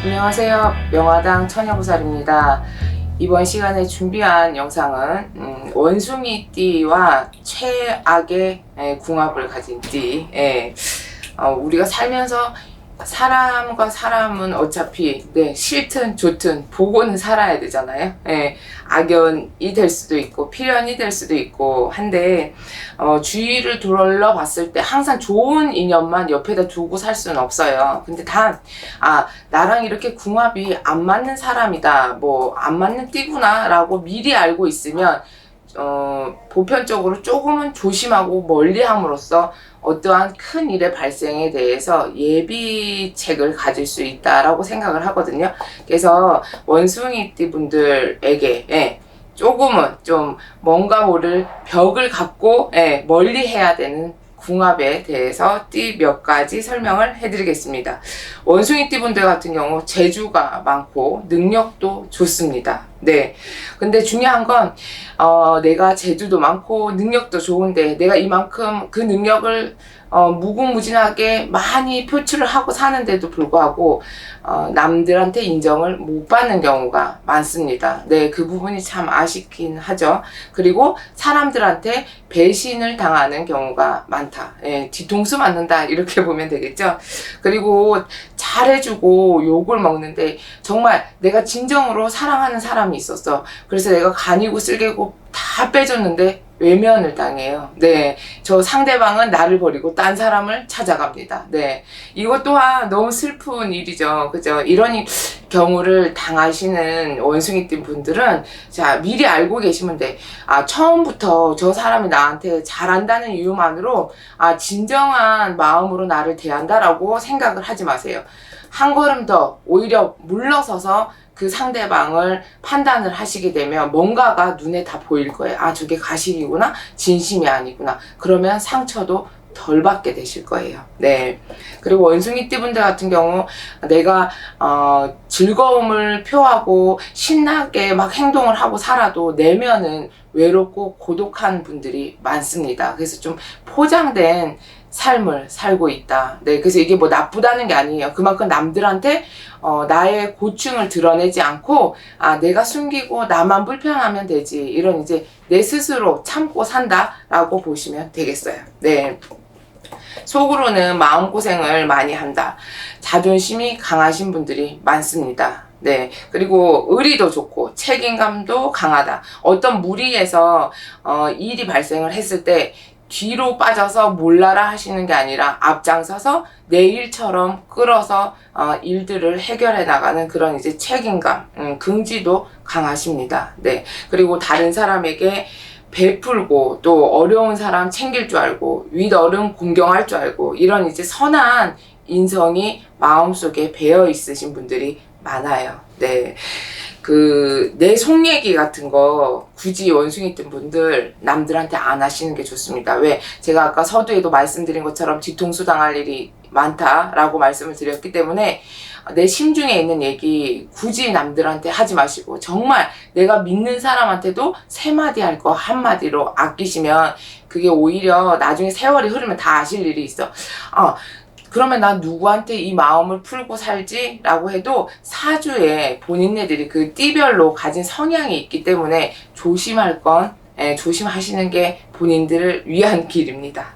안녕하세요. 명화당 처녀보살입니다. 이번 시간에 준비한 영상은 원숭이띠와 최악의 궁합을 가진 띠. 우리가 살면서 사람과 사람은 어차피 싫든 좋든 보고는 살아야 되잖아요. 악연이 될 수도 있고 필연이 될 수도 있고 한데 주위를 둘러봤을 때 항상 좋은 인연만 옆에다 두고 살 수는 없어요. 근데 나랑 이렇게 궁합이 안 맞는 사람이다, 뭐 안 맞는 띠구나 라고 미리 알고 있으면 보편적으로 조금은 조심하고 멀리함으로써 어떠한 큰 일의 발생에 대해서 예비책을 가질 수 있다라고 생각을 하거든요. 그래서 원숭이띠 분들에게 조금은 좀 뭔가 모를 벽을 갖고 멀리 해야 되는 궁합에 대해서 띠 몇 가지 설명을 해드리겠습니다. 원숭이띠 분들 같은 경우 재주가 많고 능력도 좋습니다. 근데 중요한 건 내가 재주도 많고 능력도 좋은데 내가 이만큼 그 능력을 무궁무진하게 많이 표출을 하고 사는데도 불구하고 남들한테 인정을 못 받는 경우가 많습니다. 그 부분이 참 아쉽긴 하죠. 그리고 사람들한테 배신을 당하는 경우가 많다. 뒤통수 맞는다, 이렇게 보면 되겠죠. 그리고 잘해주고 욕을 먹는데 정말 내가 진정으로 사랑하는 사람이 있었어. 그래서 내가 간이고 쓸개고 다 빼줬는데 외면을 당해요. 저 상대방은 나를 버리고 딴 사람을 찾아갑니다. 이것 또한 너무 슬픈 일이죠. 그죠? 이런 경우를 당하시는 원숭이띠 분들은 미리 알고 계시면 돼. 처음부터 저 사람이 나한테 잘한다는 이유만으로 진정한 마음으로 나를 대한다라고 생각을 하지 마세요. 한 걸음 더 오히려 물러서서 그 상대방을 판단을 하시게 되면 뭔가가 눈에 다 보일 거예요. 저게 가식이구나, 진심이 아니구나. 그러면 상처도 덜 받게 되실 거예요. 그리고 원숭이띠 분들 같은 경우 내가 즐거움을 표하고 신나게 막 행동을 하고 살아도 내면은 외롭고 고독한 분들이 많습니다. 그래서 좀 포장된 삶을 살고 있다. 그래서 이게 뭐 나쁘다는 게 아니에요. 그만큼 남들한테 나의 고충을 드러내지 않고 내가 숨기고 나만 불편하면 되지, 이런 이제 내 스스로 참고 산다라고 보시면 되겠어요. 속으로는 마음고생을 많이 한다. 자존심이 강하신 분들이 많습니다. 그리고 의리도 좋고 책임감도 강하다. 어떤 무리에서 일이 발생을 했을 때 뒤로 빠져서 몰라라 하시는 게 아니라 앞장서서 내 일처럼 끌어서 일들을 해결해 나가는 그런 이제 책임감, 긍지도 강하십니다. 그리고 다른 사람에게 베풀고 또 어려운 사람 챙길 줄 알고 윗어른 공경할 줄 알고 이런 이제 선한 인성이 마음속에 배어 있으신 분들이 많아요. 내 속 얘기 같은 거 굳이 원숭이띠 분들 남들한테 안 하시는 게 좋습니다. 왜? 제가 아까 서두에도 말씀드린 것처럼 뒤통수 당할 일이 많다라고 말씀을 드렸기 때문에 내 심중에 있는 얘기 굳이 남들한테 하지 마시고 정말 내가 믿는 사람한테도 세 마디 할 거 한마디로 아끼시면 그게 오히려 나중에 세월이 흐르면 다 아실 일이 있어. 그러면 난 누구한테 이 마음을 풀고 살지? 라고 해도 사주에 본인네들이 그 띠별로 가진 성향이 있기 때문에 조심할 건 조심하시는 게 본인들을 위한 길입니다.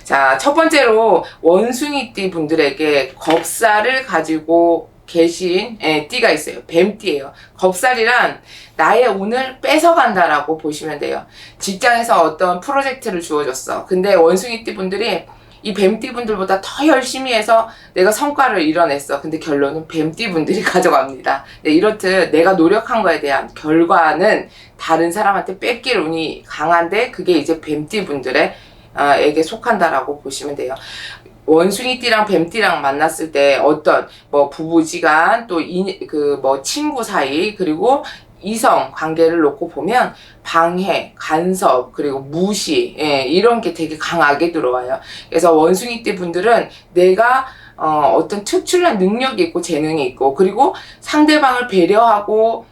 자, 첫 번째로 원숭이띠 분들에게 겁살을 가지고 계신 띠가 있어요. 뱀띠예요. 겁살이란 나의 운을 뺏어간다라고 보시면 돼요. 직장에서 어떤 프로젝트를 주어줬어. 근데 원숭이띠 분들이 이 뱀띠 분들보다 더 열심히 해서 내가 성과를 이뤄냈어. 근데 결론은 뱀띠 분들이 가져갑니다. 이렇듯 내가 노력한 거에 대한 결과는 다른 사람한테 뺏길 운이 강한데 그게 이제 뱀띠 분들의 에게 속한다라고 보시면 돼요. 원숭이띠랑 뱀띠랑 만났을 때 어떤 뭐 부부지간 또 친구 사이 그리고 이성 관계를 놓고 보면 방해, 간섭, 그리고 무시 이런 게 되게 강하게 들어와요. 그래서 원숭이띠 분들은 내가 어떤 특출난 능력이 있고 재능이 있고 그리고 상대방을 배려하고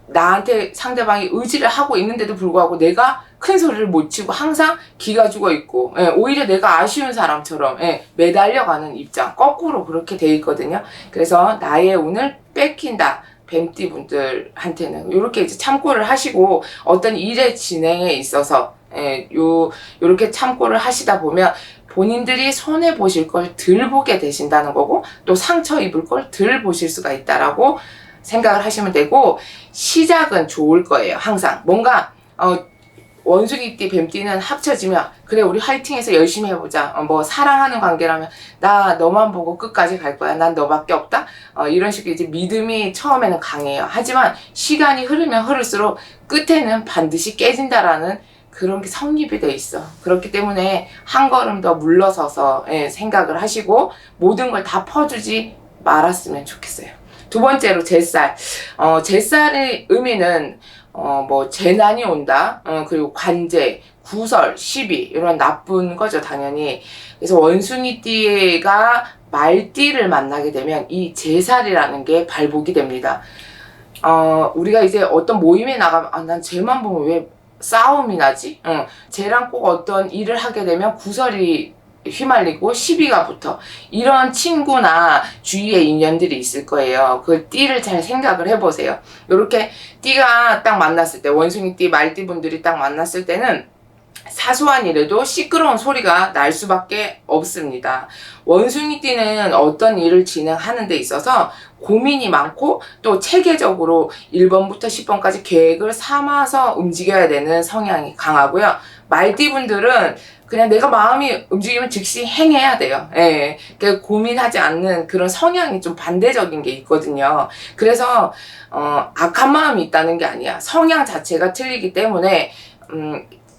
나한테 상대방이 의지를 하고 있는데도 불구하고 내가 큰 소리를 못 치고 항상 기가 죽어 있고, 오히려 내가 아쉬운 사람처럼 매달려가는 입장, 거꾸로 그렇게 돼 있거든요. 그래서 나의 운을 뺏긴다. 뱀띠 분들한테는 이렇게 이제 참고를 하시고, 어떤 일의 진행에 있어서 요렇게 참고를 하시다 보면 본인들이 손해 보실 걸 덜 보게 되신다는 거고, 또 상처 입을 걸 덜 보실 수가 있다라고 생각을 하시면 되고, 시작은 좋을 거예요. 항상 뭔가 원숭이띠 뱀띠는 합쳐지면 그래 우리 화이팅해서 열심히 해보자. 뭐 사랑하는 관계라면 나 너만 보고 끝까지 갈 거야. 난 너밖에 없다. 이런 식의 이제 믿음이 처음에는 강해요. 하지만 시간이 흐르면 흐를수록 끝에는 반드시 깨진다라는 그런 게 성립이 돼 있어. 그렇기 때문에 한 걸음 더 물러서서 생각을 하시고 모든 걸 다 퍼주지 말았으면 좋겠어요. 두 번째로 제살. 제살의 의미는 뭐 재난이 온다. 그리고 관제, 구설, 시비 이런 나쁜 거죠, 당연히. 그래서 원숭이띠가 말띠를 만나게 되면 이 제살이라는 게 발복이 됩니다. 우리가 이제 어떤 모임에 나가면 난 쟤만 보면 왜 싸움이 나지? 쟤랑 꼭 어떤 일을 하게 되면 구설이 휘말리고 시비가 붙어. 이런 친구나 주위에 인연들이 있을 거예요. 그 띠를 잘 생각을 해보세요. 이렇게 띠가 딱 만났을 때, 원숭이띠, 말띠 분들이 딱 만났을 때는 사소한 일에도 시끄러운 소리가 날 수밖에 없습니다. 원숭이띠는 어떤 일을 진행하는 데 있어서 고민이 많고 또 체계적으로 1번부터 10번까지 계획을 삼아서 움직여야 되는 성향이 강하고요. 말띠분들은 그냥 내가 마음이 움직이면 즉시 행해야 돼요. 그러니까 고민하지 않는 그런 성향이 좀 반대적인 게 있거든요. 그래서 악한 마음이 있다는 게 아니야. 성향 자체가 틀리기 때문에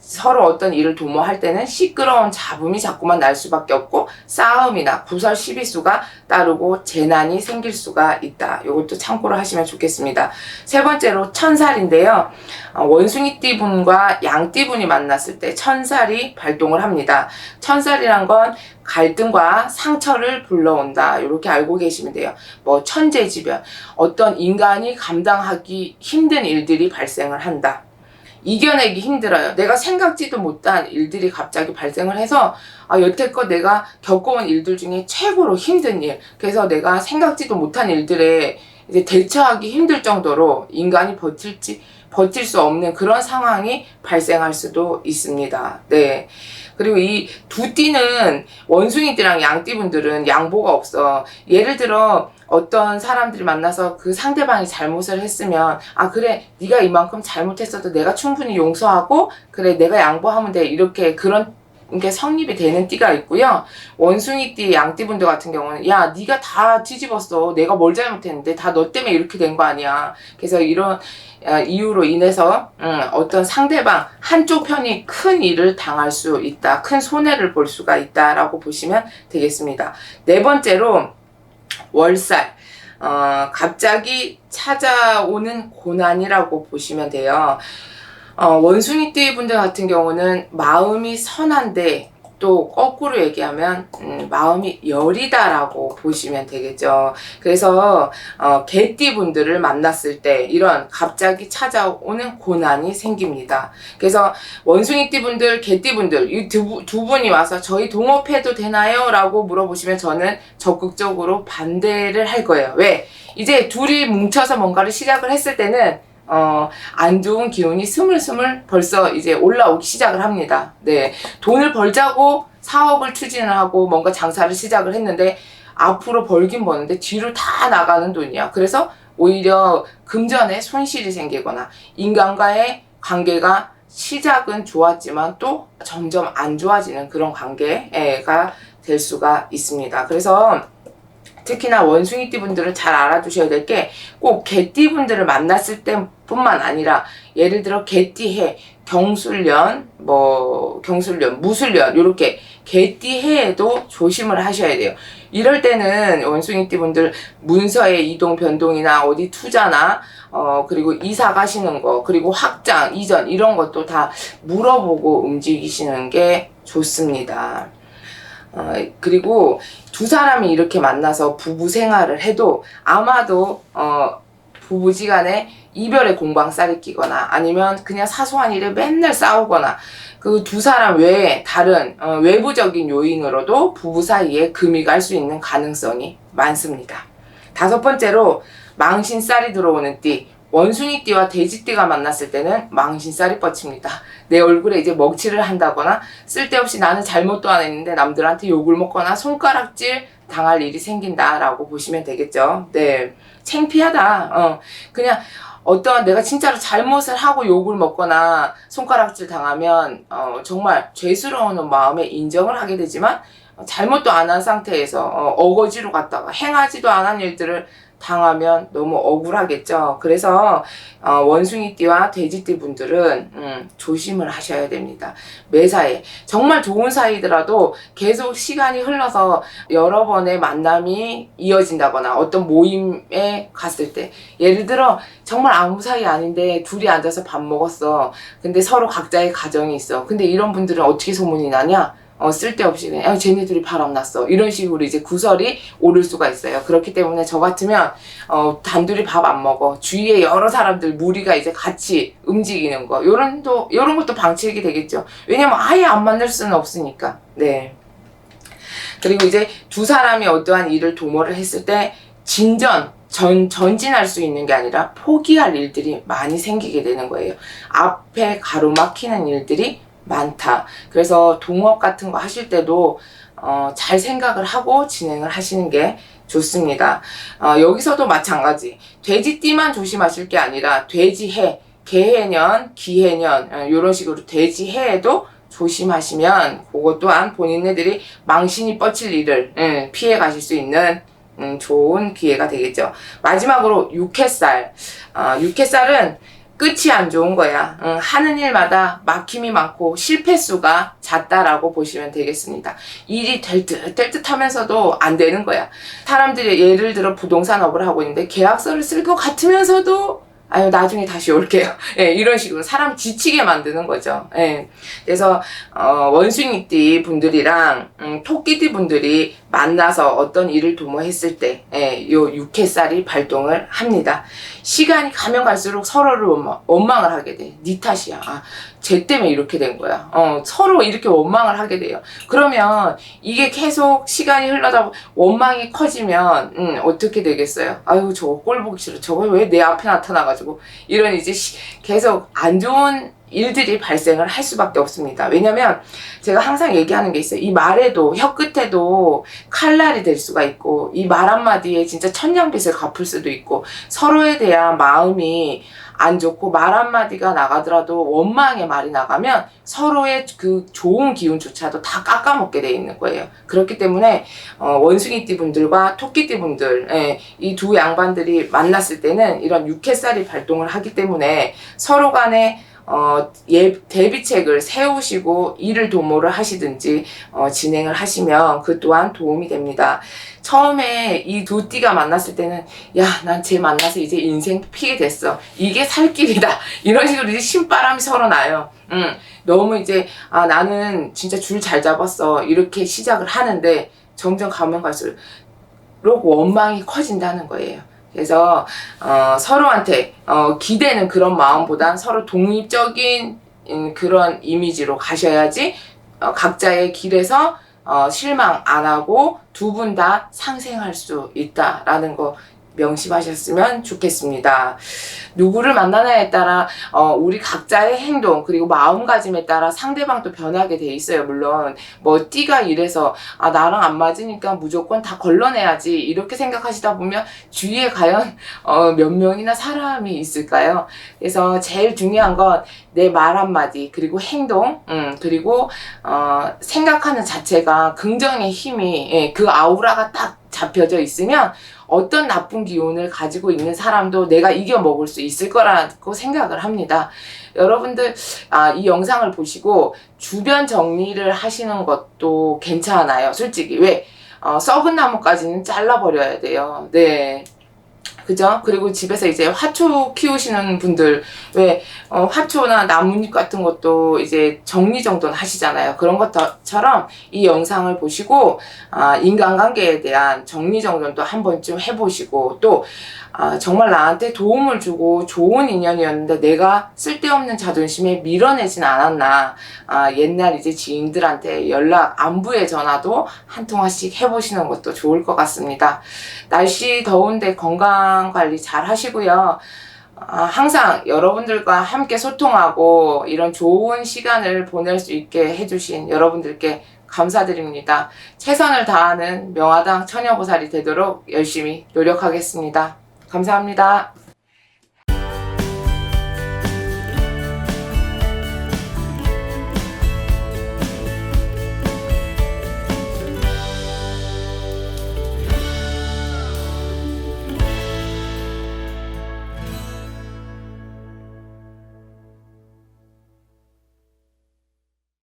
서로 어떤 일을 도모할 때는 시끄러운 잡음이 자꾸만 날 수밖에 없고 싸움이나 구설 시비수가 따르고 재난이 생길 수가 있다. 이것도 참고를 하시면 좋겠습니다. 세 번째로 천살인데요. 원숭이띠 분과 양띠 분이 만났을 때 천살이 발동을 합니다. 천살이란 건 갈등과 상처를 불러온다. 이렇게 알고 계시면 돼요. 뭐 천재지변, 어떤 인간이 감당하기 힘든 일들이 발생을 한다. 이겨내기 힘들어요. 내가 생각지도 못한 일들이 갑자기 발생을 해서 여태껏 내가 겪어온 일들 중에 최고로 힘든 일, 그래서 내가 생각지도 못한 일들에 이제 대처하기 힘들 정도로 인간이 버틸 수 없는 그런 상황이 발생할 수도 있습니다. 네. 그리고 이 두 띠는 원숭이띠랑 양띠분들은 양보가 없어. 예를 들어 어떤 사람들이 만나서 그 상대방이 잘못을 했으면 그래 네가 이만큼 잘못했어도 내가 충분히 용서하고 그래 내가 양보하면 돼, 이렇게 그런 게 성립이 되는 띠가 있고요. 원숭이띠, 양띠분들 같은 경우는 야 네가 다 뒤집었어. 내가 뭘 잘못했는데 다 너 때문에 이렇게 된 거 아니야. 그래서 이런 이유로 인해서 어떤 상대방 한쪽 편이 큰 일을 당할 수 있다. 큰 손해를 볼 수가 있다라고 보시면 되겠습니다. 네 번째로 월살. 갑자기 찾아오는 고난이라고 보시면 돼요. 원숭이띠 분들 같은 경우는 마음이 선한데 또 거꾸로 얘기하면 마음이 여리다라고 보시면 되겠죠. 그래서 개띠 분들을 만났을 때 이런 갑자기 찾아오는 고난이 생깁니다. 그래서 원숭이띠 분들, 개띠 분들 이 두 분이 와서 저희 동업해도 되나요? 라고 물어보시면 저는 적극적으로 반대를 할 거예요. 왜? 이제 둘이 뭉쳐서 뭔가를 시작을 했을 때는 안 좋은 기운이 스물스물 벌써 이제 올라오기 시작을 합니다. 네. 돈을 벌자고 사업을 추진을 하고 뭔가 장사를 시작을 했는데 앞으로 벌긴 버는데 뒤로 다 나가는 돈이야. 그래서 오히려 금전에 손실이 생기거나 인간과의 관계가 시작은 좋았지만 또 점점 안 좋아지는 그런 관계가 될 수가 있습니다. 그래서 특히나 원숭이띠 분들은 잘 알아두셔야 될 게 꼭 개띠 분들을 만났을 때뿐만 아니라 예를 들어 개띠해, 경술년, 무술년 이렇게 개띠해에도 조심을 하셔야 돼요. 이럴 때는 원숭이띠 분들 문서의 이동 변동이나 어디 투자나 그리고 이사 가시는 거, 그리고 확장, 이전 이런 것도 다 물어보고 움직이시는 게 좋습니다. 그리고 두 사람이 이렇게 만나서 부부 생활을 해도 아마도 부부지간에 이별의 공방살이 끼거나 아니면 그냥 사소한 일에 맨날 싸우거나 그 두 사람 외에 다른 외부적인 요인으로도 부부 사이에 금이 갈 수 있는 가능성이 많습니다. 5번째로 망신살이 들어오는 띠. 원숭이띠와 돼지띠가 만났을 때는 망신살이 뻗칩니다. 내 얼굴에 이제 먹칠을 한다거나 쓸데없이 나는 잘못도 안 했는데 남들한테 욕을 먹거나 손가락질 당할 일이 생긴다라고 보시면 되겠죠. 네, 창피하다. 그냥 어떤 내가 진짜로 잘못을 하고 욕을 먹거나 손가락질 당하면 정말 죄스러운 마음에 인정을 하게 되지만 잘못도 안 한 상태에서 어거지로 갔다가 행하지도 않은 일들을 당하면 너무 억울하겠죠. 그래서 원숭이띠와 돼지띠 분들은 조심을 하셔야 됩니다. 매사에 정말 좋은 사이더라도 계속 시간이 흘러서 여러 번의 만남이 이어진다거나 어떤 모임에 갔을 때 예를 들어 정말 아무 사이 아닌데 둘이 앉아서 밥 먹었어. 근데 서로 각자의 가정이 있어. 근데 이런 분들은 어떻게 소문이 나냐? 쓸데없이 그냥 쟤네들이 바람났어 이런 식으로 이제 구설이 오를 수가 있어요. 그렇기 때문에 저 같으면 단둘이 밥 안 먹어. 주위에 여러 사람들 무리가 이제 같이 움직이는 거 요런 것도 방책이 되겠죠. 왜냐면 아예 안 만날 수는 없으니까. 네. 그리고 이제 두 사람이 어떠한 일을 도모를 했을 때 전진할 수 있는 게 아니라 포기할 일들이 많이 생기게 되는 거예요. 앞에 가로막히는 일들이 많다. 그래서 동업 같은 거 하실 때도 잘 생각을 하고 진행을 하시는 게 좋습니다. 여기서도 마찬가지. 돼지띠만 조심하실 게 아니라 돼지해, 개해년, 기해년 이런 식으로 돼지해에도 조심하시면 그것 또한 본인네들이 망신이 뻗칠 일을 피해 가실 수 있는 좋은 기회가 되겠죠. 마지막으로 육해살. 육해살은 끝이 안 좋은 거야. 하는 일마다 막힘이 많고 실패수가 잦다라고 보시면 되겠습니다. 일이 될 듯 하면서도 안 되는 거야. 사람들이 예를 들어 부동산업을 하고 있는데 계약서를 쓸 것 같으면서도 아유 나중에 다시 올게요. 예, 이런 식으로 사람 지치게 만드는 거죠. 예. 그래서 원숭이띠 분들이랑 토끼띠 분들이 만나서 어떤 일을 도모했을 때 요 육해살이 발동을 합니다. 시간이 가면 갈수록 서로를 원망을 하게 돼. 네 탓이야. 쟤 때문에 이렇게 된 거야. 서로 이렇게 원망을 하게 돼요. 그러면 이게 계속 시간이 흘러다 원망이 커지면 어떻게 되겠어요? 아유 저거 꼴 보기 싫어. 저거 왜 내 앞에 나타나가지고 이런 이제 계속 안 좋은 일들이 발생을 할 수밖에 없습니다. 왜냐면 제가 항상 얘기하는 게 있어요. 이 말에도 혀 끝에도 칼날이 될 수가 있고 이 말 한마디에 진짜 천냥빚을 갚을 수도 있고 서로에 대한 마음이 안 좋고 말 한마디가 나가더라도 원망의 말이 나가면 서로의 그 좋은 기운조차도 다 깎아먹게 돼 있는 거예요. 그렇기 때문에 원숭이띠 분들과 토끼띠 분들 이 두 양반들이 만났을 때는 이런 육해살이 발동을 하기 때문에 서로 간에 대비책을 세우시고 일을 도모를 하시든지 진행을 하시면 그 또한 도움이 됩니다. 처음에 이 두 띠가 만났을 때는 야, 난 쟤 만나서 이제 인생 피게 됐어. 이게 살 길이다. 이런 식으로 이제 신바람이 서로 나요. 너무 이제 나는 진짜 줄 잘 잡았어. 이렇게 시작을 하는데 점점 가면 갈수록 원망이 커진다는 거예요. 그래서 서로한테 기대는 그런 마음보단 서로 독립적인 그런 이미지로 가셔야지 각자의 길에서 실망 안 하고 두 분 다 상생할 수 있다라는 거 명심하셨으면 좋겠습니다. 누구를 만나냐에 따라 우리 각자의 행동 그리고 마음가짐에 따라 상대방도 변하게 돼 있어요. 물론 뭐 띠가 이래서 나랑 안 맞으니까 무조건 다 걸러내야지 이렇게 생각하시다 보면 주위에 과연 몇 명이나 사람이 있을까요? 그래서 제일 중요한 건 내 말 한마디 그리고 행동 그리고 생각하는 자체가 긍정의 힘이 그 아우라가 딱 잡혀져 있으면 어떤 나쁜 기운을 가지고 있는 사람도 내가 이겨먹을 수 있을 거라고 생각을 합니다. 여러분들 이 영상을 보시고 주변 정리를 하시는 것도 괜찮아요. 솔직히 왜 썩은 나무까지는 잘라버려야 돼요. 네. 그죠? 그리고 집에서 이제 화초 키우시는 분들, 왜, 화초나 나뭇잎 같은 것도 이제 정리정돈 하시잖아요. 그런 것처럼 이 영상을 보시고, 인간관계에 대한 정리정돈도 한 번쯤 해보시고, 또, 정말 나한테 도움을 주고 좋은 인연이었는데 내가 쓸데없는 자존심에 밀어내진 않았나. 옛날 이제 지인들한테 연락, 안부의 전화도 한 통화씩 해보시는 것도 좋을 것 같습니다. 날씨 더운데 건강 관리 잘 하시고요. 항상 여러분들과 함께 소통하고 이런 좋은 시간을 보낼 수 있게 해주신 여러분들께 감사드립니다. 최선을 다하는 명화당 처녀보살이 되도록 열심히 노력하겠습니다. 감사합니다.